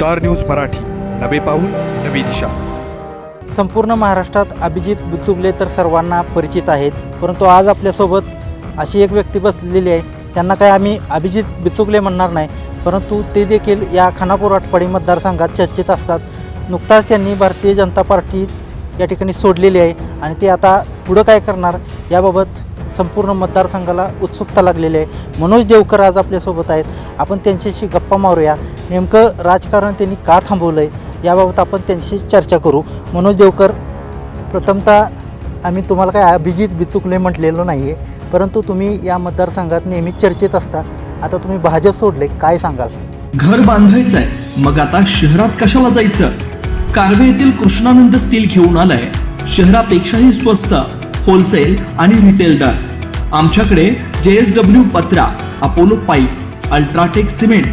Star news Marathi, नवे पाऊल नवी दिशा। संपूर्ण महाराष्ट्रात अभिजित बिचुकले तर सर्वांना परिचित आहेत, परंतु आज आपल्यासोबत अशी एक व्यक्ती बसलेली आहे। त्यांना काय आम्ही अभिजित बिचुकले म्हणणार नाही, परंतु ते देखील या खानापूर आटपाडी मतदारसंघात चर्चेत असतात। नुकताच त्यांनी भारतीय जनता पार्टी या ठिकाणी सोडलेली आहे आणि ते आता पुढं काय करणार याबाबत संपूर्ण मतदारसंघाला उत्सुकता लागलेली आहे। मनोज देवकर आज आपल्यासोबत आहेत, आपण त्यांच्याशी गप्पा मारूया। नेमकं राजकारण त्यांनी का थांबवलं आहे याबाबत आपण त्यांच्याशी चर्चा करू। मनोज देवकर, प्रथमतः आम्ही तुम्हाला काय अभिजित बिचुकले म्हटलेलं नाही आहे, परंतु तुम्ही या मतदारसंघात नेहमी चर्चेत असता। आता तुम्ही भाजप सोडले, काय सांगाल? घर बांधायचंय मग आता शहरात कशाला जायचं? कारवे येथील कृष्णानंद स्टील घेऊन आलाय शहरापेक्षाही स्वस्त होलसेल आणि रिटेल दर। आमच्याकडे JSW पत्रा, Apollo pipe, UltraTech cement,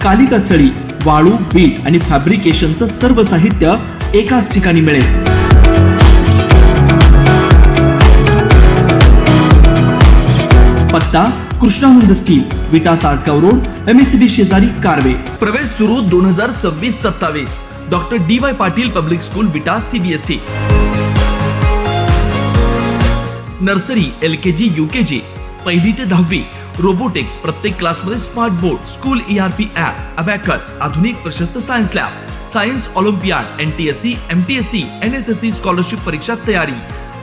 Kalika सळी, वाळू, बीट आणि फॅब्रिकेशनचं सर्व साहित्य एकाच ठिकाणी मिळेल। पत्ता कृष्णानंद स्टील, विटा तासगाव रोड, MSCB शेजारी, कारवे। प्रवेश सुरू 2026-27। Doctor DY Patil public school, विटा, CBSE। नर्सरी, LKG, UKG, पहिली ते 10वी, रोबोटिक्स, प्रत्येक क्लासमध्ये smart board, school ERP app, abacus, आधुनिक प्रशस्त science lab, science Olympiad, NTSC, MTSC, NSSC scholarship परीक्षा तयारी।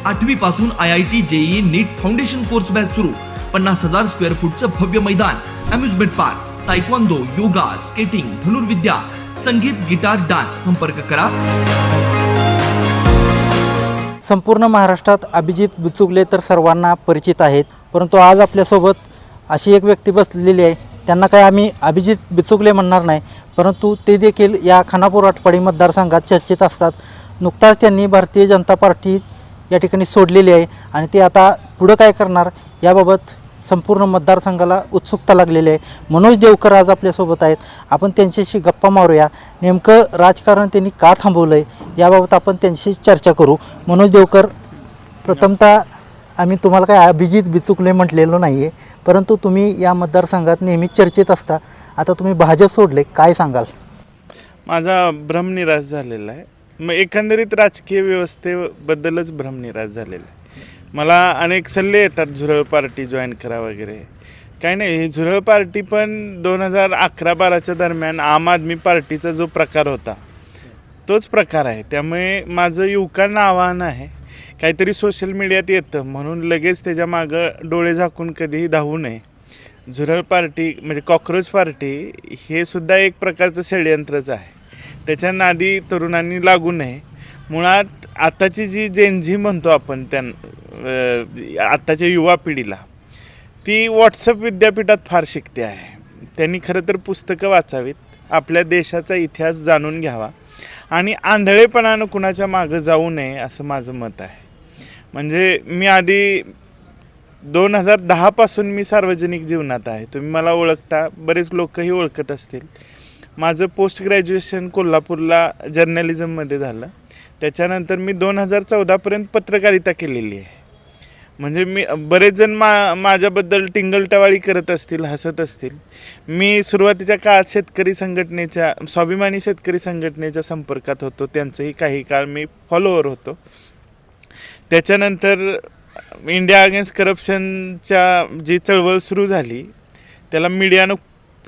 8वी पासून IIT, JEE, नीट फाउंडेशन कोर्स बॅच सुरू। 50,000 स्क्वेअर फूटचं भव्य मैदान, amusement park, taekwondo, yoga, skating, धनुर्विद्या, संगीत, गिटार, डान्स। संपर्क करा। संपूर्ण महाराष्ट्रात अभिजित बिचुकले तर सर्वांना परिचित आहेत, परंतु आज आपल्यासोबत अशी एक व्यक्ती बसलेली आहे। त्यांना काय आम्ही अभिजित बिचुकले म्हणणार नाही, परंतु ते देखील या खानापूर आटपाडी मतदारसंघात चर्चेत असतात। नुकताच त्यांनी भारतीय जनता पार्टी या ठिकाणी सोडलेली आहे आणि ते आता पुढं काय करणार याबाबत संपूर्ण मतदारसंघाला उत्सुकता लागलेली आहे। मनोज देवकर आज आपल्यासोबत आहेत, आपण त्यांच्याशी गप्पा मारूया। नेमकं राजकारण त्यांनी का थांबवलं आहे याबाबत आपण त्यांच्याशी चर्चा करू। मनोज देवकर, प्रथमतः आम्ही तुम्हाला काय अभिजित बिचुकले म्हटलेलं नाही आहे, परंतु तुम्ही या मतदारसंघात नेहमी चर्चेत असता। आता तुम्ही भाजप सोडले, काय सांगाल? माझा भ्रमनिराश झालेला आहे। मग एकंदरीत राजकीय व्यवस्थेबद्दलच भ्रमनिराश झालेला आहे। मला अनेक सल्ले येतात झुरळ पार्टी जॉईन करा वगैरे, काय नाही। ही झुरळ पार्टी पण 2011-12च्या दरम्यान आम आदमी पार्टीचा जो प्रकार होता तोच प्रकार आहे। त्यामुळे माझं युवकांना आव्हान आहे, काहीतरी सोशल मीडियात येतं म्हणून लगेच त्याच्या मागं डोळे झाकून कधीही धावू नये। झुरळ पार्टी म्हणजे कॉक्रोच पार्टी हे सुद्धा एक प्रकारचं षडयंत्रच आहे, त्याच्या नादी तरुणांनी लागू नये। मुळात आताची जी जेनझी म्हणतो आपण आत्ताच्या युवा पिढीला, ती व्हॉट्सअप विद्यापीठात फार शिकते आहे। त्यांनी खरं तर पुस्तकं वाचावीत, आपल्या देशाचा इतिहास जाणून घ्यावा आणि आंधळेपणानं कुणाच्या मागं जाऊ नये असं माझं मत आहे। म्हणजे मी आधी 2010 पासून मी सार्वजनिक जीवनात आहे, तुम्ही मला ओळखता, बरेच लोकही ओळखत असतील। माझं पोस्ट ग्रॅज्युएशन कोल्हापूरला जर्नलिझममध्ये झालं, त्याच्यानंतर मी 2014पर्यंत पत्रकारिता केलेली आहे। म्हणजे मी बरेच जण माझ्याबद्दल टिंगलटवाळी करत असतील, हसत असतील। मी सुरुवातीच्या काळात शेतकरी संघटनेच्या, स्वाभिमानी शेतकरी संघटनेच्या संपर्कात होतो, त्यांचंही काही काळ मी फॉलोअर होतो। त्याच्यानंतर इंडिया अगेन्स्ट करप्शनच्या जी चळवळ सुरू झाली त्याला मीडियानं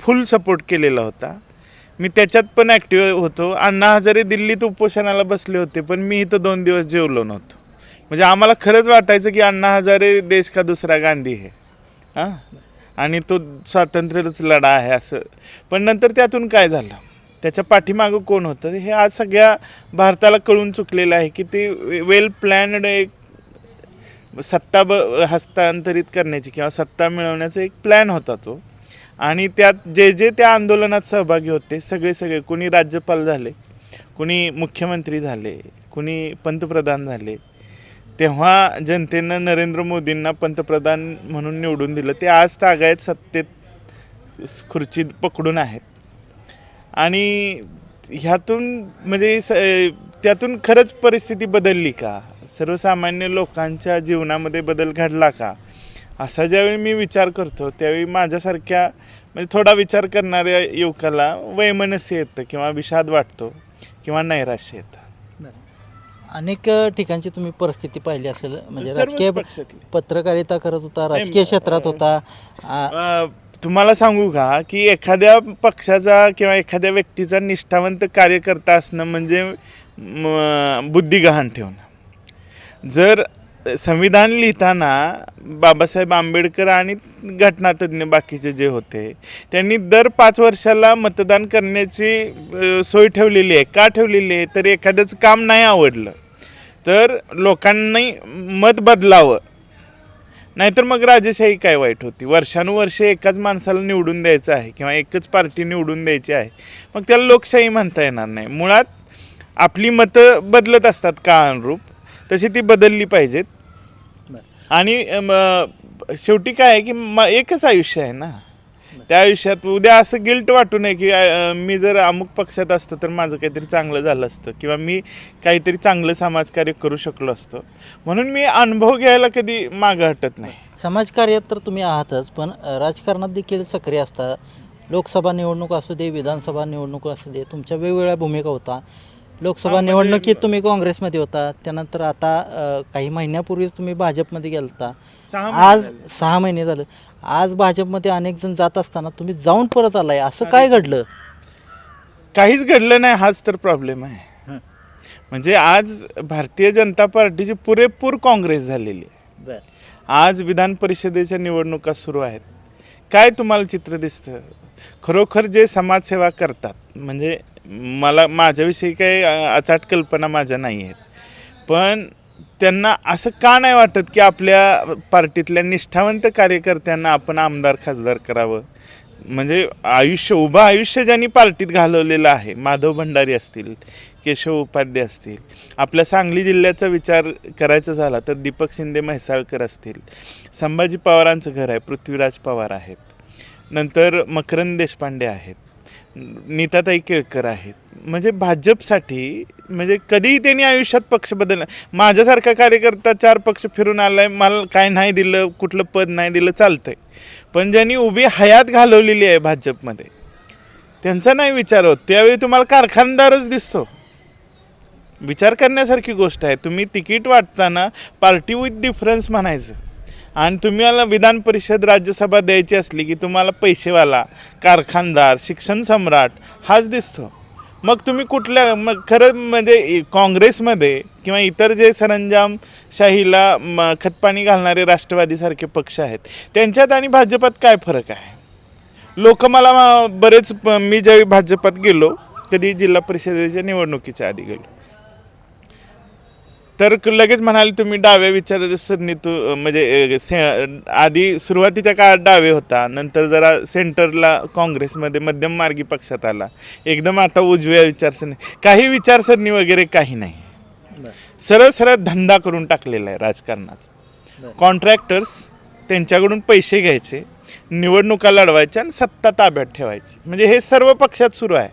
फुल सपोर्ट केलेला होता। मी त्याच्यात पण ॲक्टिव्ह होतो। अण्णा हजारे दिल्लीत उपोषणाला बसले होते, पण मी इथं 2 दिवस जेवलो नव्हतो। म्हणजे आम्हाला खरंच वाटायचं की अण्णा हजारे देश का दुसरा गांधी आहे, आणि तो स्वातंत्र्यच लढा आहे असं। पण नंतर त्यातून काय झालं, त्याच्या पाठीमागं कोण होतं हे आज सगळ्या भारताला कळून चुकलेलं आहे की ते वेल प्लॅन्ड एक सत्ता हस्तांतरित करण्याची किंवा सत्ता मिळवण्याचा एक प्लॅन होता तो। आणि त्यात जे त्या आंदोलनात सहभागी होते सगळे कोणी राज्यपाल झाले, कोणी मुख्यमंत्री झाले, कोणी पंतप्रधान झाले, तेव्हा जनतेनं नरेंद्र मोदींना पंतप्रधान म्हणून निवडून दिलं। ते आज तागायत सत्तेत खुर्ची पकडून आहेत आणि ह्यातून म्हणजे त्यातून खरंच परिस्थिती बदलली का? सर्वसामान्य लोकांच्या जीवनामध्ये बदल घडला का? असा ज्यावेळी मी विचार करतो त्यावेळी माझ्यासारख्या म्हणजे थोडा विचार करणाऱ्या युवकाला वैमनस्य येतं किंवा विषाद वाटतो किंवा नैराश्य येतं. अनेक ठिकाणची तुम्ही परिस्थिती पाहिली असेल, म्हणजे सर्वच राजकीय पक्षातली. पत्रकारिता करत होता, राजकीय क्षेत्रात होता. तुम्हाला सांगू का की एखाद्या पक्षाचा किंवा एखाद्या व्यक्तीचा निष्ठावंत कार्यकर्ता असणं म्हणजे बुद्धी गहाण ठेवणं. जर संविधान लिहिताना बाबासाहेब आंबेडकर आणि घटनातज्ञ बाकीचे जे होते त्यांनी दर 5 वर्षाला मतदान करण्याची सोय ठेवलेली आहे. का ठेवलेली आहे? तर एखाद्याचं काम नाही आवडलं तर लोकांनी मत बदलावं, नाहीतर मग राजेशाही काय वाईट होती. वर्षानुवर्षे एकाच माणसाला निवडून द्यायचं आहे किंवा एकच पार्टी निवडून द्यायची आहे, मग त्याला लोकशाही म्हणता येणार नाही. मुळात आपली मतं बदलत असतात काळानुरूप, तशी ती बदलली पाहिजेत. आणि शेवटी काय आहे की एकच आयुष्य आहे ना, त्या आयुष्यात उद्या असं गिल्ट वाटू नये की मी जर अमुक पक्षात असतो तर माझं काहीतरी चांगलं झालं असतं किंवा मी काहीतरी चांगलं समाजकार्य करू शकलो असतो. म्हणून मी अनुभव घ्यायला कधी मागं हटत नाही. समाजकार्यात तर तुम्ही आहातच, पण राजकारणात देखील सक्रिय असता. लोकसभा निवडणूक असू दे, विधानसभा निवडणूक असू दे, तुमच्या वेगवेगळ्या भूमिका होता. लोकसभा निवडणुकीत तुम्ही काँग्रेसमध्ये होता, त्यानंतर आता काही महिन्यापूर्वीच तुम्ही भाजपमध्ये गेलता. 6 महिने झालं. आज भाजपमध्ये अनेक जण जात असताना तुम्ही जाऊन परत आलाय, असं काय घडलं? काहीच घडलं नाही, हाच तर प्रॉब्लेम आहे. म्हणजे आज भारतीय जनता पार्टीची पुरेपूर काँग्रेस झालेली आहे. आज विधान परिषदेच्या निवडणुका सुरू आहेत. काय तुम्हाला चित्र दिसतं? खरोखर जे समाजसेवा करतात, म्हणजे माझ्याविषयी काही अचाट कल्पना माझ्या नाही आहेत, पण त्यांना असं का नाही वाटत की आपल्या पार्टीतल्या निष्ठावंत कार्यकर्त्यांना आपण आमदार खासदार करावं? म्हणजे उभं आयुष्य ज्यांनी पार्टीत घालवलेलं आहे, माधव भंडारी असतील, केशव उपाध्ये असतील, आपल्या सांगली जिल्ह्याचा विचार करायचा झाला तर दीपक शिंदे म्हैसाळकर असतील, संभाजी पवारांचं घर आहे, पृथ्वीराज पवार आहेत, नंतर मकरंद देशपांडे आहेत, नीताताई केळकर आहेत. म्हणजे भाजपसाठी म्हणजे कधीही त्यांनी आयुष्यात पक्ष बदलला. माझ्यासारखा कार्यकर्ता 4 पक्ष फिरून आलाय, मला काय नाही दिलं, कुठलं पद नाही दिलं चालतंय, पण ज्यांनी उभी हयात घालवलेली आहे भाजपमध्ये त्यांचा नाही विचार होत. त्यावेळी तुम्हाला कारखानदारच दिसतो. विचार करण्यासारखी गोष्ट आहे. तुम्ही तिकीट वाटताना पार्टी विथ डिफरन्स म्हणायचं, आणि तुम्हाला विधान परिषद राज्यसभा द्यायची असली की तुम्हाला पैसेवाला, कारखानदार, शिक्षण सम्राट हाच दिसतो. मग तुम्ही मग खरं म्हणजे काँग्रेसमध्ये किंवा इतर जे सरंजामशाहीला खतपाणी घालणारे राष्ट्रवादीसारखे पक्ष आहेत त्यांच्यात आणि भाजपात काय फरक आहे? लोक मला मी ज्यावेळी भाजपात गेलो, कधी जिल्हा परिषदेच्या निवडणुकीच्या आधी गेलो, तर लगेच म्हणाले तुम्ही डाव्या विचारसरणीतून, म्हणजे आधी सुरुवातीच्या काळात डावे होता, नंतर जरा सेंटरला काँग्रेसमध्ये मध्यम मार्गी पक्षात आला, एकदम आता उजव्या विचारसरणी. काही विचारसरणी वगैरे काही नाही, सरळ सरळ धंदा करून टाकलेला आहे राजकारणाचा. कॉन्ट्रॅक्टर्स त्यांच्याकडून पैसे घ्यायचे, निवडणुका लढवायच्या आणि सत्ता ताब्यात ठेवायची. म्हणजे हे सर्व पक्षात सुरू आहे.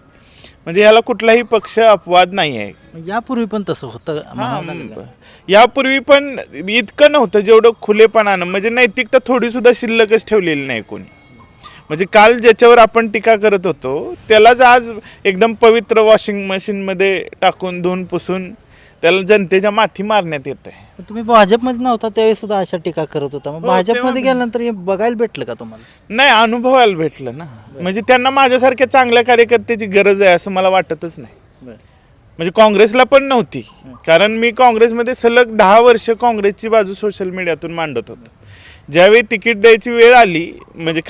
म्हणजे ह्याला कुठलाही पक्ष अपवाद नाही आहे. यापूर्वी पण तसं होतं? यापूर्वी पण इतकं नव्हतं जेवढं खुलेपणानं, म्हणजे नैतिकता थोडीसुद्धा शिल्लकच ठेवलेली नाही कोणी. म्हणजे काल ज्याच्यावर आपण टीका करत होतो त्यालाच आज एकदम पवित्र वॉशिंग मशीनमध्ये टाकून धुवून पुसून त्याला जनतेच्या माथी मारण्यात येत आहे. तुम्ही भाजपमध्ये नव्हता त्यावेळी सुद्धा अशा टीका करत होता, मग भाजपमध्ये गेल्यानंतर हे बघायला भेटलं का तुम्हाला? नाही, अनुभवायला भेटलं ना. म्हणजे त्यांना माझ्यासारख्या चांगल्या कार्यकर्त्याची गरज आहे असं मला वाटतच नाही. म्हणजे काँग्रेसला पण नव्हती, कारण मी काँग्रेसमध्ये सलग 10 वर्ष काँग्रेसची बाजू सोशल मीडियातून मांडत होतो. ज्यावेळी तिकीट द्यायची वेळ आली म्हणजे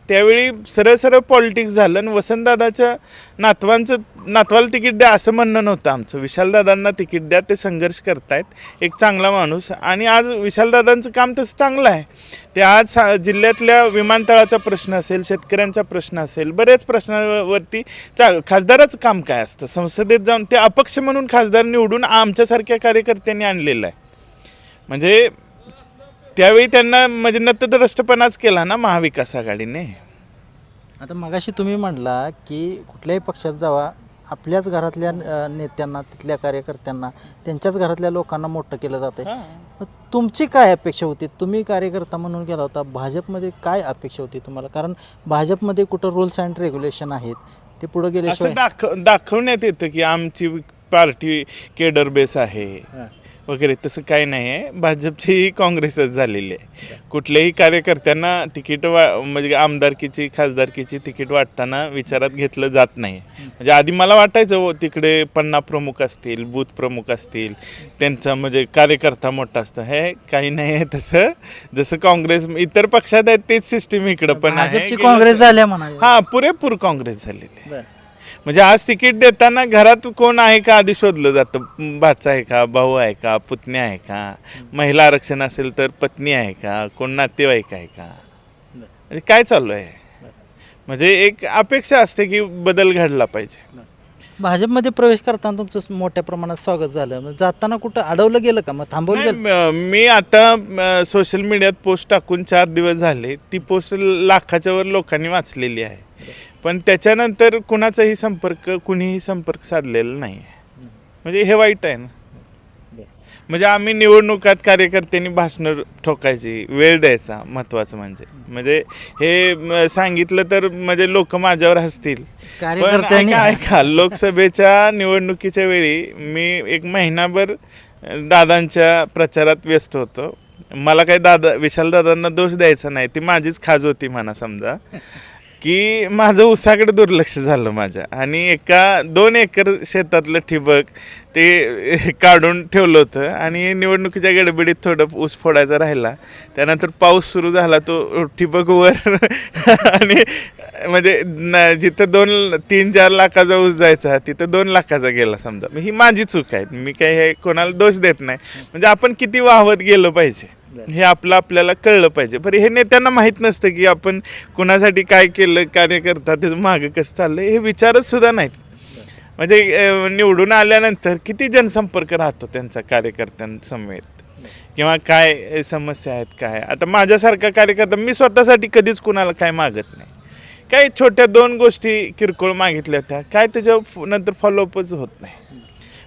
त्यावेळी सरळ सरळ पॉलिटिक्स झालं आणि वसंतदादाच्या नातवाला तिकीट द्या असं म्हणणं नव्हतं आमचं. विशालदादांना तिकीट द्या, ते संघर्ष करतायत, एक चांगला माणूस. आणि आज विशालदादांचं काम तसं चांगलं आहे. ते आज जिल्ह्यातल्या विमानतळाचा प्रश्न असेल, शेतकऱ्यांचा प्रश्न असेल, बऱ्याच प्रश्नावरती खासदाराचं काम काय असतं, संसदेत जाऊन ते अपक्ष म्हणून खासदार निवडून आमच्यासारख्या कार्यकर्त्यांनी आणलेलं आहे. म्हणजे त्यावेळी त्यांना म्हणजे नतद्रष्टपणाच केला ना महाविकास आघाडीने. आता मगाशी तुम्ही म्हणला की कुठल्याही पक्षात जावा, आपल्याच घरातल्या नेत्यांना, तिथल्या कार्यकर्त्यांना, त्यांच्याच घरातल्या लोकांना मोठं केलं जातं आहे. तुमची काय अपेक्षा होती? तुम्ही कार्यकर्ता म्हणून गेला होता, भाजपमध्ये काय अपेक्षा होती तुम्हाला? कारण भाजपमध्ये कुठं रूल्स अँड रेग्युलेशन आहेत, ते पुढे गेल्याशिवाय दाखवण्यात येतं की आमची पार्टी केडर बेस आहे वगैरे. तसं काही नाही आहे. भाजपची काँग्रेसच झालेली आहे. कुठल्याही कार्यकर्त्यांना तिकीट म्हणजे आमदारकीची, खासदारकीची तिकीट वाटताना विचारात घेतलं जात नाही. म्हणजे आधी मला वाटायचं तिकडे पन्ना प्रमुख असतील, बूथ प्रमुख असतील, त्यांचा म्हणजे कार्यकर्ता मोठा असतं. हे काही नाही आहे तसं. जसं काँग्रेस इतर पक्षात आहेत तेच सिस्टीम इकडं पण आहे. भाजपची काँग्रेस झाल्या म्हणा. हां, पुरेपूर काँग्रेस झालेली आहे. म्हणजे आज तिकीट देताना घरात कोण आहे का आधी शोधलं जातं. भाचा आहे का, भाऊ आहे का, पुतण्या आहे का, महिला आरक्षण असेल तर पत्नी आहे का, कोण नातेवाईक आहे का, म्हणजे काय चालू आहे. म्हणजे एक अपेक्षा असते की बदल घडला पाहिजे. भाजपमध्ये प्रवेश करताना तुमचं मोठ्या प्रमाणात स्वागत झालं, मग जाताना कुठं अडवलं गेलं का, मग थांबवलं गेलं? मी आता सोशल मीडियात पोस्ट टाकून 4 दिवस झाले. ती पोस्ट लाखाच्या वर लोकांनी वाचलेली आहे. पण त्याच्यानंतर कुणीही संपर्क साधलेला नाही. म्हणजे हे वाईट आहे ना. म्हणजे आम्ही निवडणुकात कार्यकर्त्यांनी भाषणं ठोकायची, वेळ द्यायचा महत्त्वाचं. म्हणजे हे सांगितलं तर म्हणजे लोक माझ्यावर हसतील. कार्यकर्त्यांनी ऐका, लोकसभेच्या निवडणुकीच्या वेळी मी 1 महिनाभर दादांच्या प्रचारात व्यस्त होतो. मला काही विशाल दादांना दोष द्यायचा नाही, ती माझीच खाज होती म्हणा समजा, की माझं ऊसाकडे दुर्लक्ष झालं माझ्या. आणि 2 एकर शेतातलं ठिबक ते काढून ठेवलं होतं आणि निवडणुकीच्या गडबडीत थोडं ऊस फोडायचा राहिला. त्यानंतर पाऊस सुरू झाला, तो ठिबक वर आणि म्हणजे जिथं 3-4 लाखाचा ऊस जायचा तिथं 2 लाखाचा गेला समजा. ही माझी चूक आहे. मी काही हे कोणाला दोष देत नाही. म्हणजे आपण किती वाहवत गेलं पाहिजे हे आपल्याला कळलं पाहिजे. पण हे नेत्यांना माहीत नसतं की आपण कुणासाठी काय केलं, कार्यकर्ता त्याचं मागं कसं चाललं हे विचारच सुद्धा नाहीत. म्हणजे निवडून आल्यानंतर किती जनसंपर्क राहतो त्यांचा कार्यकर्त्यांसमेत, किंवा काय समस्या आहेत काय. आता माझ्यासारखा कार्यकर्ता मी स्वतःसाठी कधीच कुणाला काय मागत नाही. काही छोट्या 2 गोष्टी किरकोळ मागितल्या होत्या, काय त्याच्या नंतर फॉलोअपच होत नाही.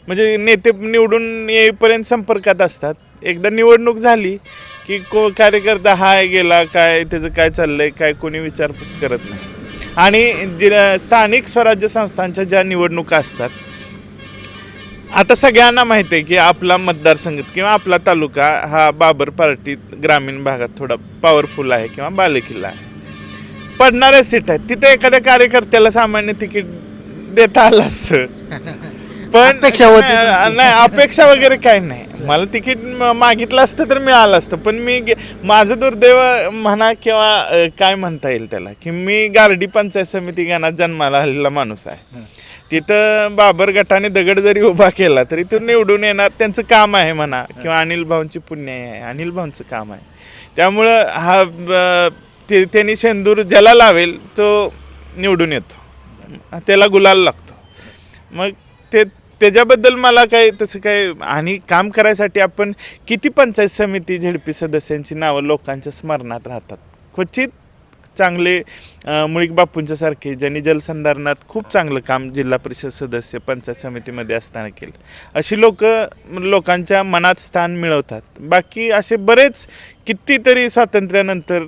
म्हणजे नेते निवडून येईपर्यंत संपर्कात असतात. एकदा निवडणूक झाली की कार्यकर्ता हाय गेला, काय त्याचं काय चाललंय काय कोणी विचारपूस करत नाही. आणि स्थानिक स्वराज्य संस्थांच्या ज्या निवडणुका असतात, आता सगळ्यांना माहिती आहे की आपला मतदारसंघ किंवा आपला तालुका हा बाबर पार्टी ग्रामीण भागात थोडा पॉवरफुल आहे किंवा बालेकिल्ला आहे. पडणाऱ्या सीट आहेत तिथे एखाद्या कार्यकर्त्याला सामान्य तिकीट देता आलं असतं. पण अपेक्षा होती. नाही, अपेक्षा वगैरे काही नाही. मला तिकीट मागितलं असतं तर मिळालं असतं. पण माझं दुर्दैव म्हणा किंवा काय म्हणता येईल त्याला, की मी गारडी पंचायत समिती गणात जन्माला आलेला माणूस आहे. तिथं बाबर गटाने दगड जरी उभा केला तरी तो निवडून येणार. त्यांचं काम आहे म्हणा, किंवा अनिल भाऊंची पुण्य आहे, अनिल भाऊंचं काम आहे. त्यामुळं त्यांनी शेंदूर ज्याला लावेल तो निवडून येतो, त्याला गुलाल लागतो. मग त्याच्याबद्दल मला काही तसं काही. आणि काम करायसाठी आपण किती पंचायत समिती झेडपी सदस्यांची नावं लोकांच्या स्मरणात राहतात. क्वचित चांगले मुळीक बापूंच्या सारखे ज्यांनी जलसंधारणात खूप चांगलं काम जिल्हा परिषद सदस्य पंचायत समितीमध्ये असताना केलं, अशी लोकांच्या मनात स्थान मिळवतात. बाकी असे बरेच कितीतरी स्वातंत्र्यानंतर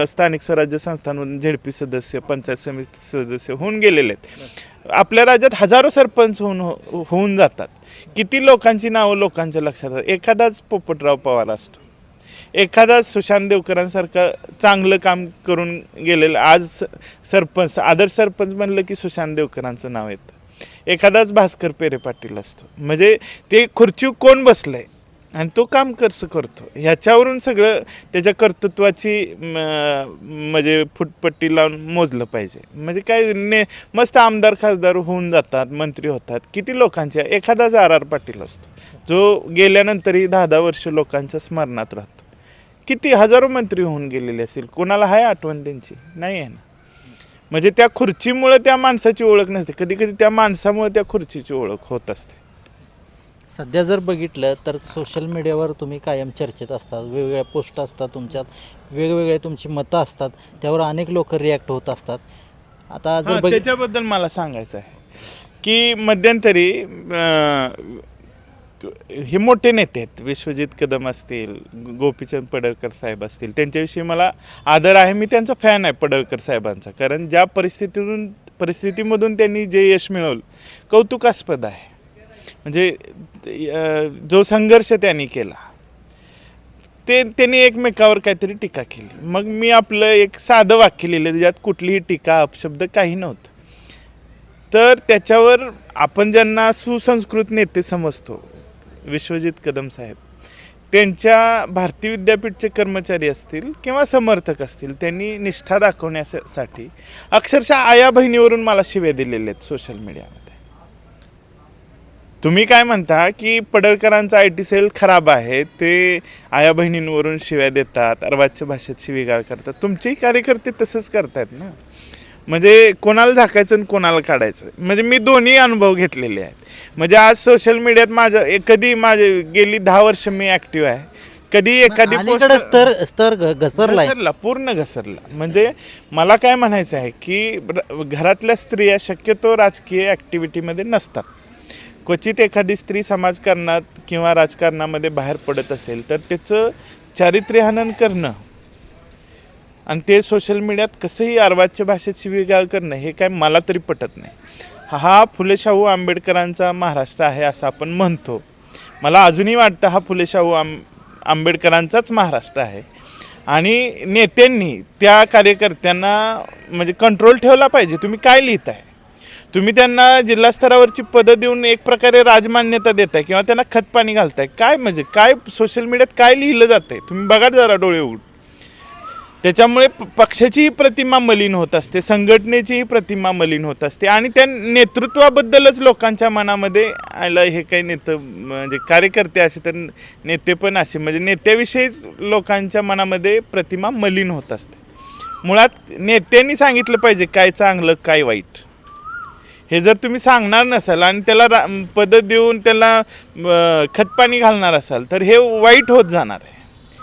स्थानिक स्वराज्य संस्थांमधून झेडपी सदस्य, पंचायत समिती सदस्य होऊन गेलेले आहेत. आपल्या राज्यात हजारो सरपंच होऊन जातात. किती लोकांची नावं लोकांच्या लक्षात राहतात. एखादाच पोपटराव पवार असतो, एखादा सुशांत देवकरांसारखं चांगलं काम करून गेलेलं आज सरपंच, आदर्श सरपंच म्हणलं की सुशांत देवकरांचं नाव येतं. एखादाच भास्कर पेरे पाटील असतो. म्हणजे ते खुर्ची कोण बसलंय आणि तो काम कसं करतो ह्याच्यावरून सगळं त्याच्या कर्तृत्वाची म्हणजे फुटपट्टी लावून मोजलं पाहिजे. म्हणजे काय मस्त आमदार खासदार होऊन जातात, मंत्री होतात. किती लोकांच्या, एखादाच RR पाटील असतो जो गेल्यानंतरही 10-10 वर्ष लोकांच्या स्मरणात राहतो. किती हजारो मंत्री होऊन गेलेले असतील, कोणाला आहे आठवण त्यांची? नाही आहे ना. म्हणजे त्या खुर्चीमुळे त्या माणसाची ओळख नसते, कधी कधी त्या माणसामुळे त्या खुर्चीची ओळख होत असते. सध्या जर बघितलं तर सोशल मीडियावर तुम्ही कायम चर्चेत असतात, वेगवेगळ्या पोस्ट असतात, तुमच्यात वेगवेगळे तुमची मतं असतात, त्यावर अनेक लोक रिॲक्ट होत असतात. आता जर त्याच्याबद्दल मला सांगायचं आहे की मध्यंतरी हे मोठे नेते आहेत, विश्वजित कदम असतील, गोपीचंद पडळकर साहेब असतील, त्यांच्याविषयी मला आदर आहे. मी त्यांचा फॅन आहे पडळकर साहेबांचा, कारण ज्या परिस्थितीमधून त्यांनी जे यश मिळवलं कौतुकास्पद आहे. म्हणजे जो संघर्ष त्यांनी केला त्यांनी एकमेकावर काहीतरी टीका केली. मग मी आपलं एक साधं वाक्य लिहिलं ज्यात कुठलीही टीका अपशब्द काही नव्हतं. तर त्याच्यावर आपण ज्यांना सुसंस्कृत नेते समजतो, विश्वजित कदम साहेब, त्यांच्या भारतीय विद्यापीठचे कर्मचारी असतील किंवा समर्थक असतील, त्यांनी निष्ठा दाखवण्यासाठी अक्षरशः आया बहिणीवरून मला शिव्या दिलेल्या आहेत सोशल मीडियामध्ये. तुम्ही काय म्हणता की पडळकरांचा IT सेल खराब आहे, ते आया बहिणींवरून शिव्या देतात, अर्वाच्य भाषेत शिवीगाळ करतात. तुमचेही कार्यकर्ते तसंच करतायत ना. म्हणजे कोणाला झाकायचं आणि कोणाला काढायचं. म्हणजे मी दोन्ही अनुभव घेतलेले आहेत. म्हणजे आज सोशल मीडियात कधी गेली 10 वर्ष मी ॲक्टिव्ह आहे. कधी एखादी स्तर घसरला, पूर्ण घसरला. म्हणजे मला काय म्हणायचं आहे की घरातल्या स्त्रिया शक्यतो राजकीय ॲक्टिव्हिटीमध्ये नसतात. क्वचित एखादी स्त्री समाजकारणात किंवा राजकारणामध्ये बाहेर पडत असेल तर त्याचं चारित्र्यहनन करणं आणि ते सोशल मीडियात कसंही अर्वाच्य भाषेत शिवीगाळ करणं हे काय मला तरी पटत नाही. हा फुले शाहू आंबेडकरांचा महाराष्ट्र आहे असं आपण म्हणतो. मला अजूनही वाटतं हा फुले शाहू आंबेडकरांचाच महाराष्ट्र आहे. आणि नेत्यांनी त्या कार्यकर्त्यांना म्हणजे कंट्रोल ठेवला पाहिजे. तुम्ही काय लिहिताय, तुम्ही त्यांना जिल्हा स्तरावरची पदं देऊन एक प्रकारे राजमान्यता देताय किंवा त्यांना खतपाणी घालताय. काय म्हणजे काय सोशल मीडियात काय लिहिलं जातं आहे तुम्ही बघा जरा डोळे उघडून. त्याच्यामुळे पक्षाचीही प्रतिमा मलिन होत असते, संघटनेचीही प्रतिमा मलिन होत असते आणि त्या नेतृत्वाबद्दलच लोकांच्या मनामध्ये आलं हे काही म्हणजे कार्यकर्ते असे तर नेते पण असे म्हणजे नेत्याविषयीच लोकांच्या मनामध्ये प्रतिमा मलिन होत असते. मुळात नेत्यांनी सांगितलं पाहिजे काय चांगलं काय वाईट. हे जर तुम्ही सांगणार नसाल आणि त्याला पदं देऊन त्याला खतपाणी घालणार असाल तर हे वाईट होत जाणार आहे.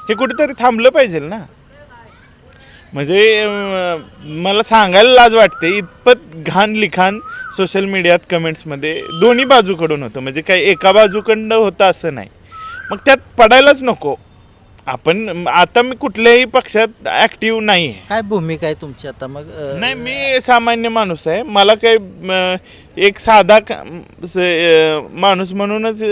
हे कुठेतरी थांबलं पाहिजे ना. म्हणजे मला सांगायला लाज वाटते इतपत घाण लिखाण सोशल मीडियात कमेंट्समध्ये दोन्ही बाजूकडून होतं. म्हणजे काय एका बाजूकडनं होतं असं नाही. मग त्यात पडायलाच नको आपण. आता मी कुठल्याही पक्षात ॲक्टिव्ह नाही आहे. काय भूमिका आहे तुमची आता मग? नाही, मी सामान्य माणूस आहे. मला काही एक साधा माणूस म्हणूनच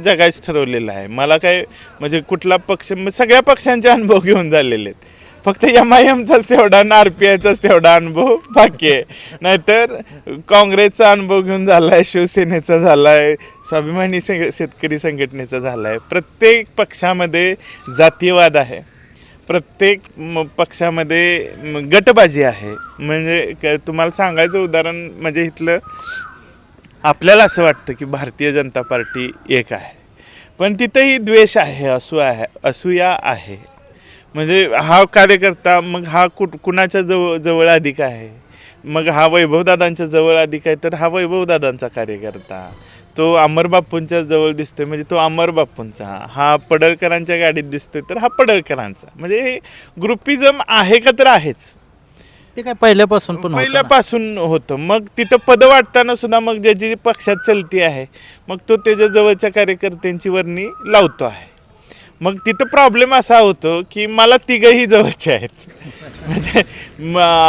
जगायचं ठरवलेलं आहे. मला काय म्हणजे कुठला पक्ष सगळ्या पक्षांचे अनुभव घेऊन झालेले आहेत. फक्त MIMचाच तेवढा आणि RPIचाच तेवढा अनुभव बाकी आहे. नाहीतर काँग्रेसचा अनुभव घेऊन झाला आहे, शिवसेनेचा झाला आहे, स्वाभिमानी शेतकरी संघटनेचा झाला आहे. प्रत्येक पक्षामध्ये जातीयवाद आहे, प्रत्येक पक्षामध्ये गटबाजी आहे. म्हणजे तुम्हाला सांगायचं उदाहरण म्हणजे इथलं आपल्याला असं वाटतं की भारतीय जनता पार्टी एक आहे, पण तिथंही द्वेष आहे, असूया आहे. म्हणजे हा कार्यकर्ता मग हा कुणाच्या जवळ अधिक आहे, मग हा वैभवदादांच्या जवळ अधिक आहे तर हा वैभवदादांचा कार्यकर्ता, तो अमरबापूंच्या जवळ दिसतोय म्हणजे तो अमरबापूंचा, हा पडळकरांच्या गाडीत दिसतोय तर हा पडळकरांचा. म्हणजे हे ग्रुपिझम आहे का तर आहेच. ते काय पहिल्यापासून होतं. मग तिथं पदं वाटताना सुद्धा मग ज्याची पक्षात चलती आहे मग तो त्याच्या जवळच्या कार्यकर्त्यांची वर्णी लावतो आहे. मग तिथं प्रॉब्लेम असा होतो की मला तिघंही जवळचे आहेत. म्हणजे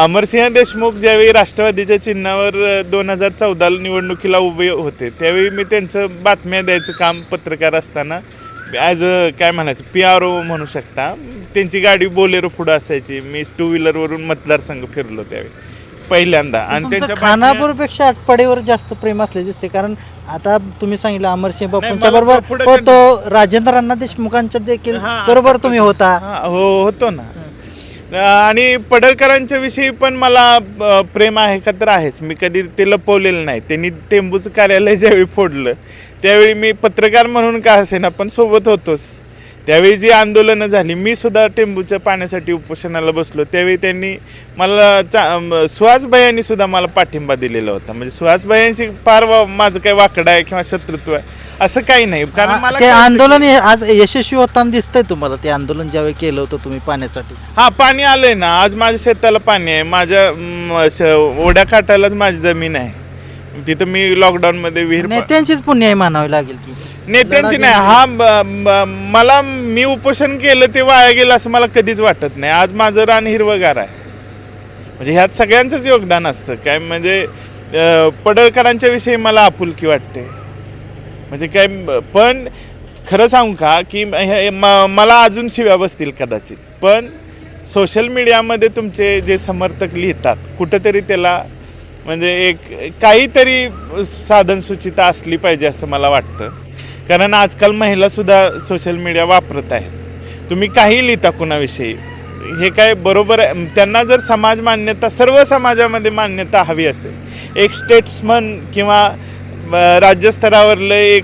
अमरसिंह देशमुख ज्यावेळी राष्ट्रवादीच्या चिन्हावर 2014 निवडणुकीला उभे होते त्यावेळी मी त्यांचं बातम्या द्यायचं काम पत्रकार असताना ॲज काय म्हणायचं PRO म्हणू शकता. त्यांची गाडी बोलेरो पुढं असायची. मी 2 व्हीलरवरून मतदारसंघ फिरलो त्यावेळी पहिल्यांदा. आणि त्यांच्या खानापूरपेक्षा आटपाडीवर जास्त प्रेम असले दिसते. कारण आता तुम्ही सांगितलं अमरसिंह बापूंच्या बरोबर होतो, राजेंद्र अण्णा देशमुखांच्या देखील बरोबर तुम्ही होता. होतो ना. आणि पडळकरांच्या विषयी पण मला प्रेम आहे का तर आहेच. मी कधी ते लपवलेलं नाही. त्यांनी टेंबूचं कार्यालय ज्यावेळी फोडलं त्यावेळी मी पत्रकार म्हणून का असेना पण सोबत होतोच. त्यावेळी जी आंदोलनं झाली मी सुद्धा टेंबूच्या पाण्यासाठी उपोषणाला बसलो त्यावेळी त्यांनी मला सुहासभायांनी सुद्धा मला पाठिंबा दिलेला होता. म्हणजे सुहासभायांशी फार माझं काही वाकडं आहे किंवा शत्रुत्व आहे असं काही नाही. कारण मला ते आंदोलन आज यशस्वी होताना दिसतंय तुम्हाला. ते आंदोलन ज्यावेळी केलं होतं तुम्ही पाण्यासाठी. हा, पाणी आलंय ना. आज माझ्या शेताला पाणी आहे, माझ्या ओढ्या काठालाच माझी जमीन आहे. तिथं मी लॉकडाऊनमध्ये विहीर नेत्यांचीच पुण्य आहे म्हणावी लागेल की नेत्यांची नाही. मला मी उपोषण केलं ते वाया गेलं असं मला कधीच वाटत नाही. आज माझं रान हिरवगार आहे. म्हणजे ह्यात सगळ्यांचंच योगदान असतं. काय म्हणजे पडळकरांच्या विषयी मला आपुलकी वाटते. म्हणजे काय पण खरं सांगू का की मला अजून शिव्या बसतील कदाचित, पण सोशल मीडियामध्ये तुमचे जे समर्थक लिहितात कुठंतरी त्याला म्हणजे एक काहीतरी साधनसूचिता असली पाहिजे असं मला वाटतं. कारण आजकाल महिलासुद्धा सोशल मीडिया वापरत आहेत. तुम्ही काही लिहिता कुणाविषयी हे काय बरोबर आहे. त्यांना जर समाज मान्यता, सर्व समाजामध्ये मान्यता हवी असेल, एक स्टेट्समन किंवा राज्यस्तरावरलं एक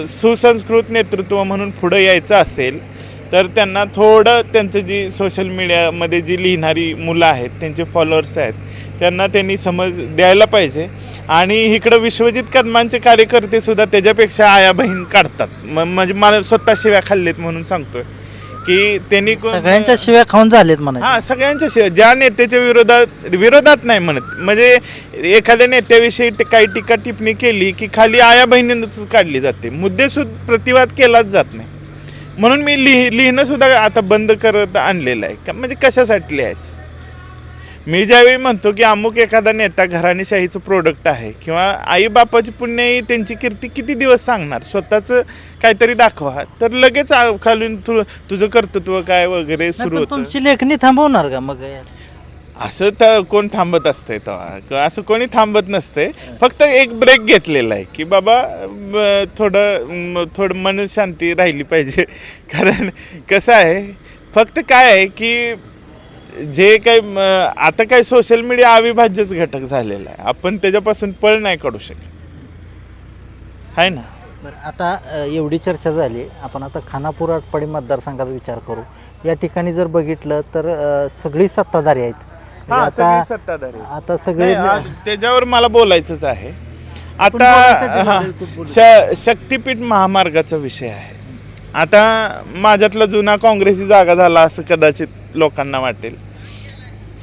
सुसंस्कृत नेतृत्व म्हणून पुढं यायचं असेल तर त्यांना थोडं त्यांचं जी सोशल मीडियामध्ये जी लिहिणारी मुलं आहेत, त्यांचे फॉलोअर्स आहेत, त्यांनी समज द्यायला पाहिजे. आणि इकडं विश्वजित कदमांचे कार्यकर्तेसुद्धा त्याच्यापेक्षा आया बहीण काढतात. म्हणजे मला स्वतः शिव्या खाल्लेत म्हणून सांगतोय की त्यांनी सगळ्यांच्या शिव्या खाऊन झालेत म्हणा. हां, सगळ्यांच्या शिवाय ज्या नेत्याच्या विरोधात नाही म्हणत, म्हणजे एखाद्या नेत्याविषयी काही टीका टिप्पणी केली की खाली आया बहिणींच काढली जाते, मुद्देसूद प्रतिवाद केलाच जात नाही. म्हणून मी लिहिणं सुद्धा आता बंद करत आणलेलं आहे. का म्हणजे कशासाठी लिहायचं. मी ज्यावेळी म्हणतो की अमुक एखादा नेता घराणेशाहीचं प्रोडक्ट आहे किंवा आईबापाची पुण्याई त्यांची कीर्ती किती दिवस सांगणार, स्वतःचं काहीतरी दाखवा, तर लगेच खालून तुझं कर्तृत्व काय वगैरे सुरू होतं. तुमची लेखणी थांबवणार का मग? असं तर कोण थांबत असतंय तेव्हा, असं कोणी थांबत नसते. फक्त एक ब्रेक घेतलेला आहे की बाबा थोडं मनशांती राहिली पाहिजे. कारण कसं आहे, फक्त काय आहे की जे काही आता काय सोशल मीडिया अविभाज्यच घटक झालेला आहे. आपण त्याच्यापासून पळ नाही काढू शकत, आहे ना. बरं, आता एवढी चर्चा झाली, आपण आता खानापूर आटपाडी मतदारसंघाचा विचार करू. या ठिकाणी जर बघितलं तर सगळी सत्ताधारी आहेत. आता सगळे त्याच्यावर मला बोलायचंच आहे. आता शक्तीपीठ महामार्गाचा विषय आहे. आता माझ्यातला जुना काँग्रेसी जागा झाला असं कदाचित लोकांना वाटेल.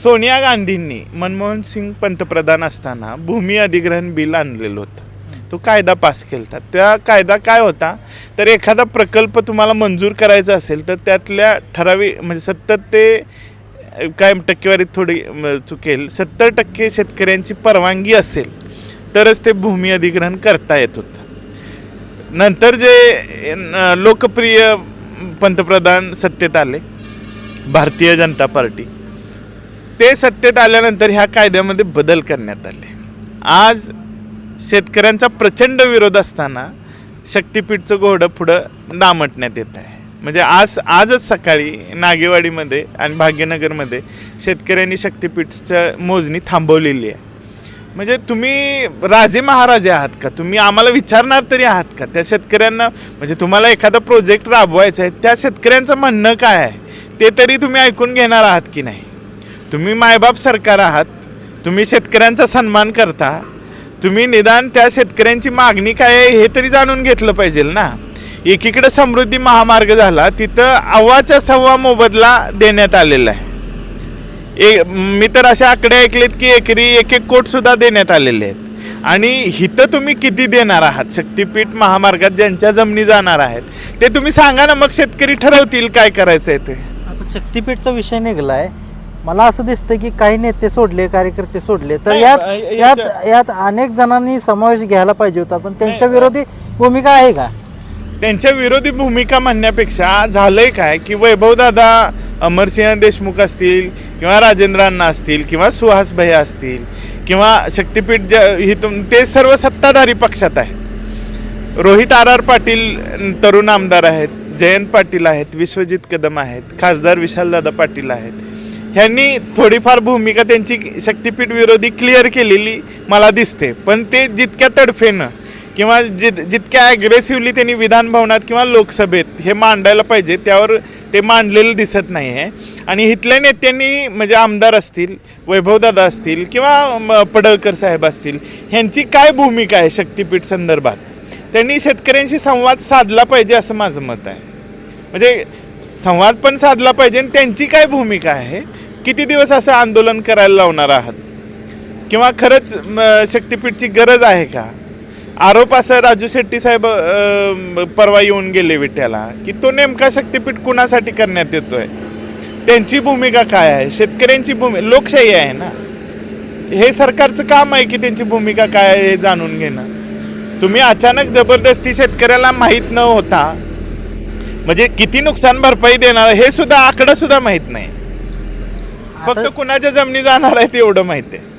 सोनिया गांधींनी मनमोहन सिंग पंतप्रधान असताना भूमी अधिग्रहण बिल आणलेलं होतं. तो कायदा पास केला. त्या कायदा काय होता तर एखादा प्रकल्प तुम्हाला मंजूर करायचा असेल तर त्यातल्या ठराविक म्हणजे 70 ते काय टक्केवारीत थोडी चुकेल 70% शेतकऱ्यांची परवानगी असेल तरच ते भूमी अधिग्रहण करता येत होतं. नंतर जे लोकप्रिय पंतप्रधान सत्तेत आले, भारतीय जनता पार्टी, ते सत्तेत आल्यानंतर ह्या कायद्यामध्ये बदल करण्यात आले. आज शेतकऱ्यांचा प्रचंड विरोध असताना शक्तीपीठचं घोडं पुढं दामटण्यात येत आहे. म्हणजे आजच सकाळी नागेवाडीमध्ये आणि भाग्यनगरमध्ये शेतकऱ्यांनी शक्तीपीठच्या मोजणी थांबवलेली आहे. म्हणजे तुम्ही राजे महाराजे आहात का? तुम्ही आम्हाला विचारणार तरी आहात का त्या शेतकऱ्यांना? म्हणजे तुम्हाला एखादा प्रोजेक्ट राबवायचा आहे, त्या शेतकऱ्यांचं म्हणणं काय आहे ते तरी तुम्ही ऐकून घेणार आहात की नाही? तुम्ही मायबाप सरकार आहात, तुम्ही शेतकऱ्यांचा सन्मान करता, तुम्ही निदान त्या शेतकऱ्यांची मागणी काय आहे हे तरी जाणून घेतलं पाहिजे ना. एकीकडे समृद्धी महामार्ग झाला, तिथं 1.25 मोबदला देण्यात आलेला आहे. मी तर असे आकडे ऐकलेत की एकरी 1 कोटी सुद्धा देण्यात आलेले आहेत. आणि हिथं तुम्ही किती देणार आहात? शक्तीपीठ महामार्गात ज्यांच्या जमिनी जाणार आहेत ते तुम्ही सांगा ना, मग शेतकरी ठरवतील काय करायचं आहे ते. आता शक्तीपीठचा विषय निघालाय, मला असं दिसतं की काही नेते सोडले, कार्यकर्ते सोडले, तर यात अनेक जणांनी समावेश घ्यायला पाहिजे होता, पण त्यांच्या विरोधी भूमिका आहे का? त्यांच्या विरोधी भूमिका म्हणण्यापेक्षा झालंय काय की वैभवदादा अमरसिंह देशमुख असतील किंवा राजेंद्र अण्णा असतील किंवा सुहास भैया असतील किंवा शक्तीपीठ ते सर्व सत्ताधारी पक्षात आहेत. रोहित R.R. पाटील तरुण आमदार आहेत, जयंत पाटील आहेत, विश्वजित कदम आहेत, खासदार विशालदादा पाटील आहेत. ह्यांनी थोडीफार भूमिका त्यांची शक्तीपीठ विरोधी क्लिअर केलेली मला दिसते. पण ते जितक्या तडफेनं किंवा जितक्या ॲग्रेसिव्हली त्यांनी विधानभवनात किंवा लोकसभेत हे मांडायला पाहिजे त्यावर ते मांडलेलं दिसत नाही आहे. आणि इथल्या नेत्यांनी म्हणजे आमदार असतील, वैभवदादा असतील किंवा पडळकर साहेब असतील, ह्यांची काय भूमिका आहे शक्तीपीठ संदर्भात? त्यांनी शेतकऱ्यांशी संवाद साधला पाहिजे असं माझं मत आहे. म्हणजे संवाद पण साधला पाहिजे आणि त्यांची काय भूमिका आहे, किती दिवस असं आंदोलन करायला लावणार आहात? किंवा खरंच शक्तिपीठची गरज आहे का? आरोप असा राजू शेट्टी साहेब परवा येऊन गेले विट्याला की तो नेमका शक्तिपीठ कुणासाठी करण्यात येतोय, त्यांची भूमिका काय आहे, शेतकऱ्यांची भूमिका, लोकशाही आहे ना, हे सरकारचं काम आहे की त्यांची भूमिका काय आहे हे जाणून घेणं. तुम्ही अचानक जबरदस्ती शेतकऱ्याला माहीत न होता म्हणजे किती नुकसान भरपाई देणार हे सुद्धा आकडा सुद्धा माहीत नाही, फक्त कुणाच्या जमिनी जाणार आहे ते एवढं माहिती आहे.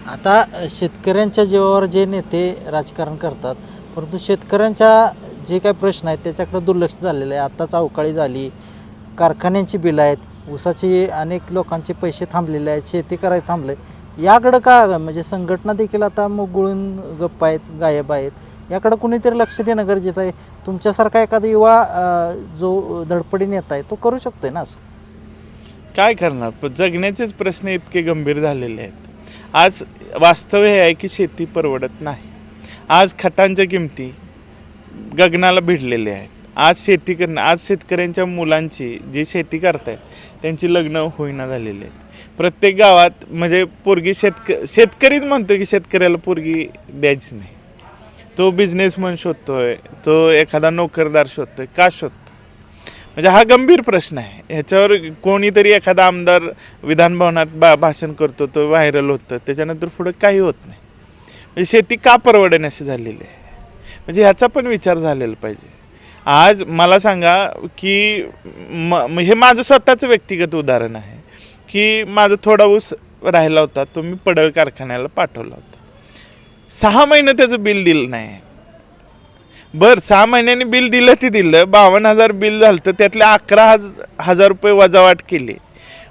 आता शेतकऱ्यांच्या जीवावर जे नेते राजकारण करतात, परंतु शेतकऱ्यांच्या जे काही प्रश्न आहेत त्याच्याकडे दुर्लक्ष झालेलं आहे. आत्ताच अवकाळी झाली, कारखान्यांची बिलं आहेत, ऊसाची अनेक लोकांचे पैसे थांबलेले आहेत, शेती करायला थांबले. याकडं का म्हणजे संघटना देखील आता मुगळून गप्प आहेत, गायब आहेत. याकडं कुणीतरी लक्ष देणं गरजेचं आहे. तुमच्यासारखा एखादा युवा जो धडपडी नेता आहे तो करू शकतोय ना. असं काय करणार, पण जगण्याचेच प्रश्न इतके गंभीर झालेले आहेत. आज वास्तव हे आहे की शेती परवडत नाही. आज खतांच्या किमती गगनाला भिडलेल्या आहेत. आज शेती करणं, आज शेतकऱ्यांच्या मुलांची जी शेती करतायत त्यांची लग्न होईना झालेली आहेत. प्रत्येक गावात म्हणजे पोरगी शेतकरीच म्हणतो की शेतकऱ्याला पोरगी द्यायची नाही. तो बिझनेसमन शोधतोय, तो एखादा नोकरदार शोधतोय. का शोधतो? म्हणजे हा गंभीर प्रश्न आहे. ह्याच्यावर कोणीतरी एखादा आमदार विधानभवनात भाषण करतो, तो व्हायरल होतं, त्याच्यानंतर पुढं काही होत नाही. म्हणजे शेती का परवडण्याशी झालेली आहे, म्हणजे ह्याचा पण विचार झालेला पाहिजे. आज मला सांगा की हे माझं स्वतःचं व्यक्तिगत उदाहरण आहे की माझा थोडा ऊस राहिला होता, तो मी पडळ कारखान्याला पाठवला होता. 6 महिने त्याचं बिल दिलं नाही. बरं, 6 महिन्यांनी बिल दिलं ते दिलं, 52,000 बिल झालं, तर त्यातले 11,000 रुपये वजावाट केली.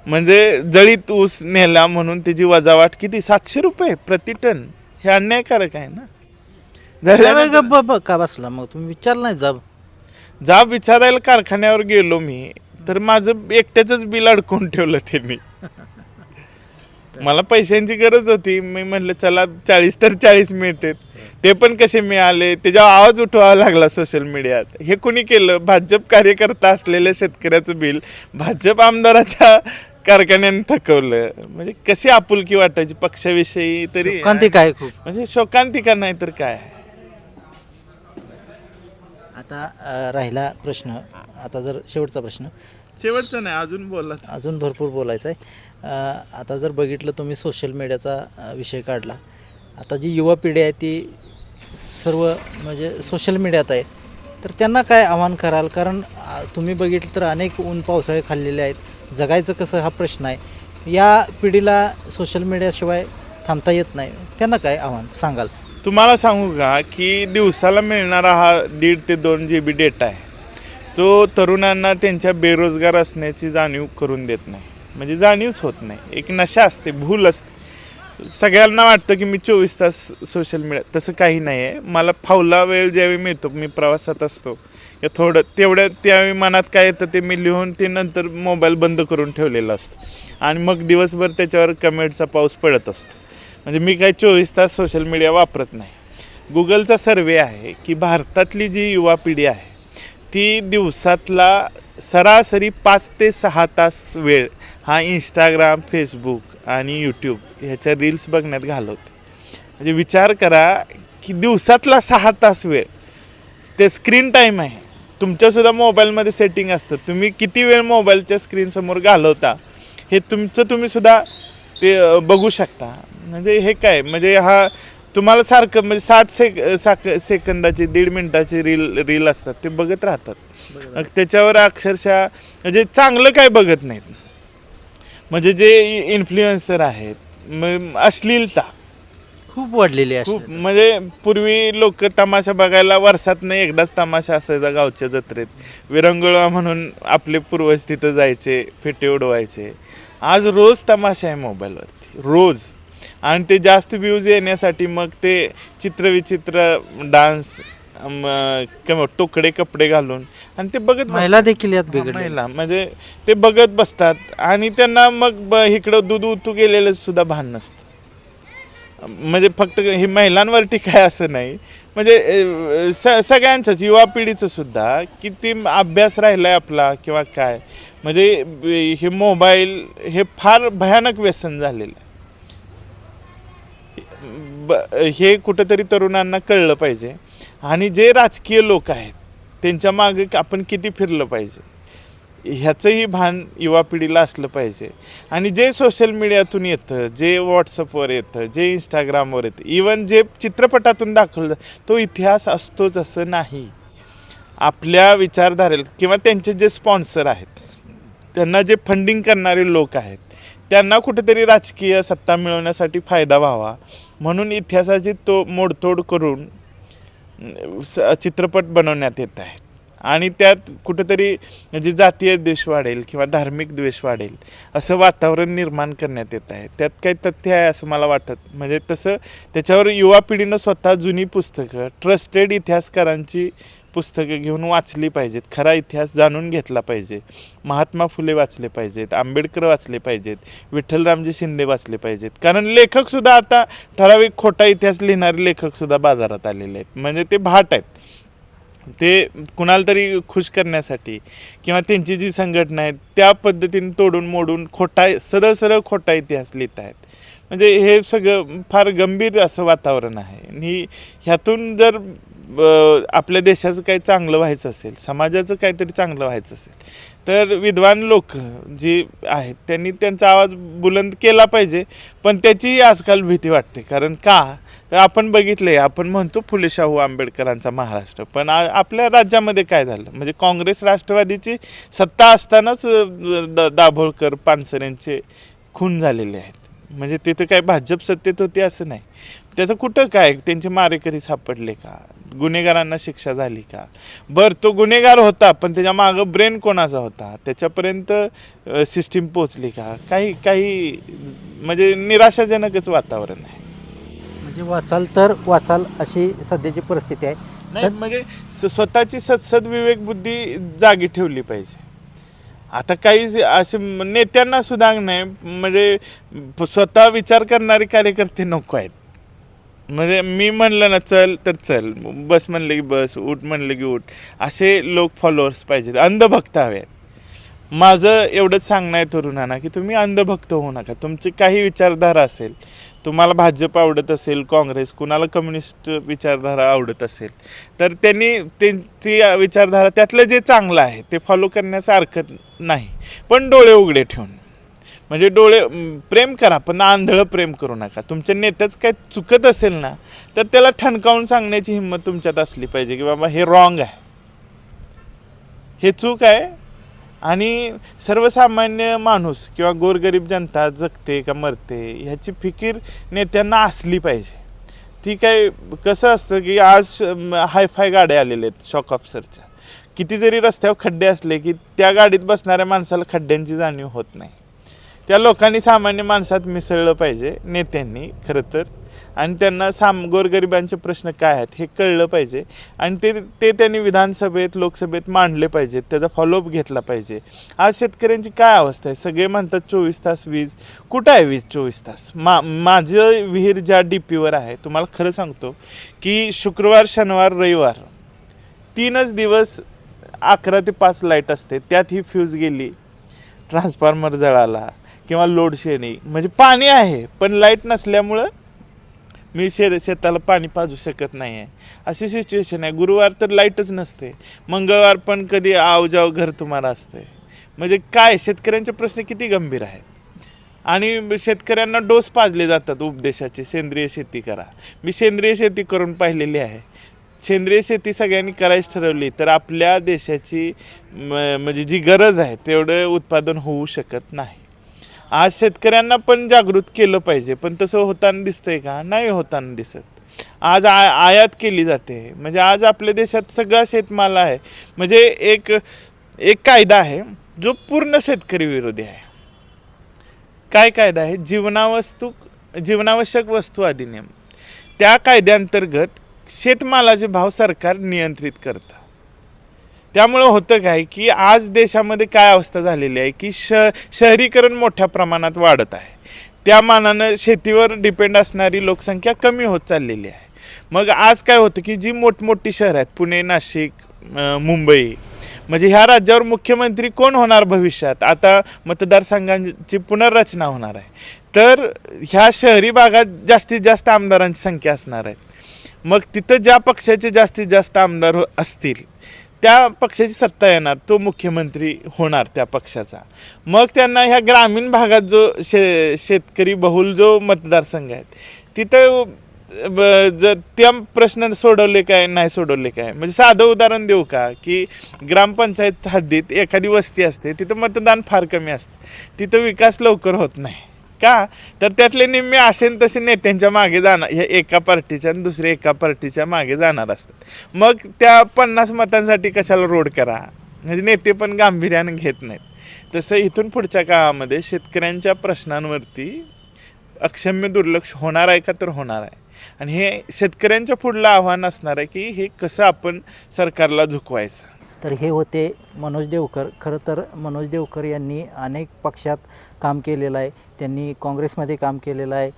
म्हणजे जळीत ऊस नेला म्हणून त्याची वजावाट किती, 700 रुपये प्रति टन. हे अन्यायकारक आहे ना. का बसला मग तुम्ही विचारलं नाही? जाब विचारायला कारखान्यावर गेलो मी, तर माझं एकट्याचंच बिल अडकून ठेवलं त्यांनी. मला पैशांची गरज होती, मी म्हटलं चला 40 तर 40 मिळते, ते पण कसे मिळाले त्याच्यावर आवाज उठवावा लागला सोशल मीडियात. हे कोणी केलं? भाजप कार्यकर्ता असलेल्या शेतकऱ्याचं बिल भाजप आमदाराच्या कारखान्याने थकवलं. म्हणजे कशी आपुलकी वाटायची पक्षाविषयी, तरी काय खूप म्हणजे शोकांतिका नाही तर काय. आता राहिला प्रश्न, आता जर शेवटचा प्रश्न, शेवटचं नाही अजून बोला, अजून भरपूर बोलायचं आहे. आता जर बघितलं तुम्ही सोशल मीडियाचा विषय काढला, आता जी युवा पिढी आहे ती सर्व म्हणजे सोशल मीडियात आहे, तर त्यांना काय आव्हान कराल? कारण तुम्ही बघितलं तर अनेक ऊन पावसाळे खाल्लेले आहेत, जगायचं कसं हा प्रश्न आहे. या पिढीला सोशल मीडियाशिवाय थांबता येत नाही, त्यांना काय आव्हान सांगाल? तुम्हाला सांगू का की दिवसाला मिळणारा हा 1.5 ते 2 GB डेटा आहे, तो तरुणांना त्यांच्या बेरोजगार असण्याची जाणीव करून देत नाही. म्हणजे जाणीवच होत नाही, एक नशा असते, भूल असते. सगळ्यांना वाटतं की मी 24 तास सोशल मीडिया, तसं काही नाही आहे. मला फावला वेळ ज्यावेळी मिळतो, मी प्रवासात असतो किंवा थोडं तेवढ्या त्यावेळी मनात काय येतं ते मी लिहून ते नंतर मोबाईल बंद करून ठेवलेला असतो आणि मग दिवसभर त्याच्यावर कमेंटचा पाऊस पडत असतो. म्हणजे मी काही 24 तास सोशल मीडिया वापरत नाही. गुगलचा सर्वे आहे की भारतातली जी युवा पिढी आहे ती दिवसातला सरासरी 5 ते 6 तास वेळ हा इंस्टाग्राम, फेसबुक आणि यूट्यूब ह्याच्या रील्स बघण्यात घालवते. म्हणजे विचार करा की दिवसातला 6 तास वेळ ते स्क्रीन टाईम आहे. तुमच्यासुद्धा मोबाईलमध्ये सेटिंग असतं, तुम्ही किती वेळ मोबाईलच्या स्क्रीनसमोर घालवता हे तुम्ही सुद्धा ते बघू शकता. म्हणजे हे काय, म्हणजे हा तुम्हाला सारखं म्हणजे 60 सेकंदाची 1.5 मिनिटाची रील असतात, ते बघत राहतात. त्याच्यावर अक्षरशः म्हणजे चांगलं काय बघत नाहीत. म्हणजे जे इन्फ्लुएन्सर आहेत, अश्लीलता खूप वाढलेली आहे. खूप म्हणजे पूर्वी लोक तमाशा बघायला वर्षातनं एकदाच तमाशा असायचा गावच्या जत्रेत, विरंगुळा म्हणून आपले पूर्वज तिथं जायचे, फेटे उडवायचे. आज रोज तमाशा आहे मोबाईलवरती, रोज. आणि ते जास्त व्ह्यूज येण्यासाठी मग ते चित्रविचित्र डान्स, तोकडे कपडे घालून आणि ते बघत महिला देखील यात बिघडल्या. महिला म्हणजे ते बघत बसतात आणि त्यांना मग इकडं दूध उतू गेलेलं सुद्धा भान नसतं. म्हणजे फक्त हे महिलांवर टीका आहे असं नाही, म्हणजे सगळ्यांचंच, युवा पिढीचं सुद्धा किती अभ्यास राहिला आहे आपला किंवा काय. म्हणजे हे मोबाईल हे फार भयानक व्यसन झालेलं आहे. हे कुठंतरी तरुणांना कळलं पाहिजे आणि जे राजकीय लोक आहेत त्यांच्या मागे आपण किती फिरलं पाहिजे ह्याचंही भान युवा पिढीला असलं पाहिजे. आणि जे सोशल मीडियातून येतं, जे व्हॉट्सअपवर येतं, जे इंस्टाग्रामवर येतं, इवन जे चित्रपटातून दाखवलं तो इतिहास असतोच असं नाही. आपल्या विचारधारेला किंवा त्यांचे जे स्पॉन्सर आहेत, त्यांना जे फंडिंग करणारे लोक आहेत, त्यांना कुठेतरी राजकीय सत्ता मिळवण्यासाठी फायदा व्हावा म्हणून इतिहासाची मोडतोड करून चित्रपट बनवण्यात येत आहेत. आणि त्यात कुठेतरी म्हणजे जातीय द्वेष वाढेल किंवा धार्मिक द्वेष वाढेल असं वातावरण निर्माण करण्यात येत आहे. त्यात काही तथ्य आहे असं मला वाटत. म्हणजे तसं त्याच्यावर युवा पिढीनं स्वतः जुनी पुस्तकं, ट्रस्टेड इतिहासकारांची पुस्तकं घेऊन वाचली पाहिजेत, खरा इतिहास जाणून घेतला पाहिजे. महात्मा फुले वाचले पाहिजेत, आंबेडकर वाचले पाहिजेत, विठ्ठलरामजी शिंदे वाचले पाहिजेत. कारण लेखकसुद्धा आता ठराविक खोटा इतिहास लिहिणारे लेखकसुद्धा बाजारात आलेले आहेत. म्हणजे ते भाट आहेत, ते कुणाला तरी खुश करण्यासाठी किंवा त्यांची जी संघटना आहे त्या पद्धतीने तोडून मोडून सरळ सरळ खोटा इतिहास लिहित आहेत. म्हणजे हे सगळं फार गंभीर असं वातावरण आहे. आणि ह्यातून जर आपल्या देशाचं काही चांगलं व्हायचं असेल, समाजाचं काहीतरी चांगलं व्हायचं असेल तर विद्वान लोक जी आहेत त्यांनी त्यांचा आवाज बुलंद केला पाहिजे. पण त्याचीही आजकाल भीती वाटते. कारण का तर आपण बघितले, आपण म्हणतो फुले शाहू आंबेडकरांचा महाराष्ट्र, पण आपल्या राज्यामध्ये काय झालं म्हणजे काँग्रेस राष्ट्रवादीची सत्ता असतानाच दाभोळकर पानसरेंचे खून झालेले आहेत. म्हणजे तिथं काय भाजप सत्तेत होती असं नाही. त्याचं कुठं काय त्यांचे मारेकरी सापडले का, गुन्हेगारांना शिक्षा झाली का? बरं, तो गुन्हेगार होता पण त्याच्या मागं ब्रेन कोणाचा होता, त्याच्यापर्यंत सिस्टीम पोचली का? काही म्हणजे निराशाजनकच वातावरण आहे. म्हणजे वाचाल तर वाचाल अशी सध्याची परिस्थिती आहे. नाही म्हणजे स्वतःची सद्विवेक बुद्धी जागी ठेवली पाहिजे. आता काही असे नेत्यांना सुद्धा नाही, म्हणजे स्वतः विचार करणारे कार्यकर्ते नको आहेत. म्हणजे मी म्हणलं ना चल तर चल, बस म्हणलं की बस, उठ म्हणलं की उठ, असे लोक फॉलोअर्स पाहिजेत, अंधभक्त हवे आहेत. माझं एवढंच सांगणं आहे तरुणांना की तुम्ही अंधभक्त होऊ नका. तुमची काही विचारधारा असेल, तुम्हाला भाजप आवडत असेल, काँग्रेस, कुणाला कम्युनिस्ट विचारधारा आवडत असेल तर त्यांनी ती विचारधारा त्यातलं जे चांगलं आहे ते फॉलो करण्याचं हरकत नाही. पण डोळे उघडे ठेवून, म्हणजे प्रेम करा पण आंधळं प्रेम करू नका. तुमच्या नेत्याच काय चुकत असेल ना तर त्याला ठणकावून सांगण्याची हिंमत तुमच्यात असली पाहिजे की बाबा हे रॉंग आहे, हे चूक आहे. आणि सर्वसामान्य माणूस किंवा गोरगरीब जनता जगते का मरते ह्याची फिकीर नेत्यांना असली पाहिजे. ठीक आहे, कसं असतं की आज हायफाय गाड्या आलेल्या आहेत शॉक ऑफिसरच्या, किती जरी रस्त्यावर खड्डे असले की त्या गाडीत बसणाऱ्या माणसाला खड्ड्यांची जाणीव होत नाही. त्या लोकांनी सामान्य माणसात मिसळलं पाहिजे नेत्यांनी खरं तर. आणि त्यांना गोरगरिबांचे प्रश्न काय आहेत हे कळलं पाहिजे आणि ते त्यांनी विधानसभेत लोकसभेत मांडले पाहिजेत, त्याचा फॉलोअप घेतला पाहिजे. आज शेतकऱ्यांची काय अवस्था आहे, सगळे म्हणतात 24 तास वीज. कुठं आहे वीज 24 तास? माझं विहीर ज्या DPवर आहे, तुम्हाला खरं सांगतो की शुक्रवार शनिवार रविवार 3च दिवस 11 ते 5 लाईट असते. त्यात ही फ्यूज गेली, ट्रान्सफॉर्मर जळाला किंवा लोड शेडिंग, म्हणजे पाणी आहे पण लाईट नसल्यामुळं मी शेताला पाणी पाजू शकत नाही आहे, अशी सिच्युएशन आहे. गुरुवार तर लाईटच नसते, मंगळवार पण कधी आवजाव घर तुम्हाला असते. म्हणजे काय शेतकऱ्यांचे प्रश्न किती गंभीर आहेत. आणि शेतकऱ्यांना डोस पाजले जातात उपदेशाचे, सेंद्रिय शेती करा. मी सेंद्रिय शेती करून पाहिलेली आहे. सेंद्रिय शेती सगळ्यांनी करायची ठरवली तर आपल्या देशाची म्हणजे जी गरज आहे तेवढं उत्पादन होऊ शकत नाही. आज शेतकऱ्यांना पण जागृत केलं पाहिजे, पण तसं होताना दिसतंय का? नाही होताना दिसत. आज आयात केली जाते. म्हणजे आज आपल्या देशात सगळा शेतमाल आहे. म्हणजे एक कायदा आहे जो पूर्ण शेतकरी विरोधी आहे. काय कायदा आहे? जीवनावश्यक वस्तू अधिनियम. त्या कायद्याअंतर्गत शेतमालाचे भाव सरकार नियंत्रित करतं. त्यामुळं होतं काय की आज देशामध्ये काय अवस्था झालेली आहे की शहरीकरण मोठ्या प्रमाणात वाढत आहे. त्या मानानं शेतीवर डिपेंड असणारी लोकसंख्या कमी होत चाललेली आहे. मग आज काय होतं की जी मोठमोठी शहरं आहेत, पुणे, नाशिक, मुंबई, म्हणजे ह्या राज्यावर मुख्यमंत्री कोण होणार भविष्यात? आता मतदारसंघांची पुनर्रचना होणार आहे, तर ह्या शहरी भागात जास्तीत जास्त आमदारांची संख्या असणार आहे. मग तिथं ज्या पक्षाचे जास्तीत जास्त आमदार असतील त्या पक्षाची सत्ता येणार, तो मुख्यमंत्री होणार त्या पक्षाचा. मग त्यांना ह्या ग्रामीण भागात जो शेतकरी बहुल जो मतदारसंघ आहेत तिथं जर त्या प्रश्न सोडवले काय नाही सोडवले काय, म्हणजे साधं उदाहरण देऊ का की ग्रामपंचायत हद्दीत एखादी वस्ती असते, तिथं मतदान फार कमी असतं, तिथं विकास लवकर होत नाही का? तर त्यातले निम्मे असे तसे नेत्यांच्या मागे जाणार, ह्या एका पार्टीच्या आणि दुसऱ्या एका पार्टीच्या मागे जाणार असतात. मग त्या 50 मतांसाठी कशाला रोड करा, म्हणजे नेते पण गांभीर्याने घेत नाहीत. तसं इथून पुढच्या काळामध्ये शेतकऱ्यांच्या प्रश्नांवरती अक्षम्य दुर्लक्ष होणार आहे का? तर होणार आहे. आणि हे शेतकऱ्यांच्या पुढलं आव्हान असणार आहे की हे कसं आपण सरकारला झुकवायचं. तर हे होते मनोज देवकर. खरं तर मनोज देवकर यांनी अनेक पक्षात काम केलेलं आहे. त्यांनी काँग्रेसमध्ये काम केलेलं आहे,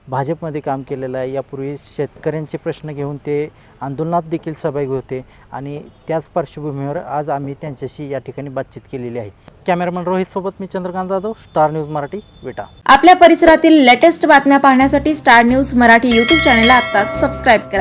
भाजपमध्ये काम केलेलं आहे. यापूर्वी शेतकऱ्यांचे प्रश्न घेऊन ते आंदोलनात देखील सहभागी होते आणि त्याच पार्श्वभूमीवर आज आम्ही त्यांच्याशी या ठिकाणी बातचीत केलेली आहे. कॅमेरामन रोहितसोबत मी चंद्रकांत जाधव, स्टार न्यूज मराठी, विटा. आपल्या परिसरातील लेटेस्ट बातम्या पाहण्यासाठी स्टार न्यूज मराठी यूट्यूब चॅनलला आत्ताच सबस्क्राईब करा.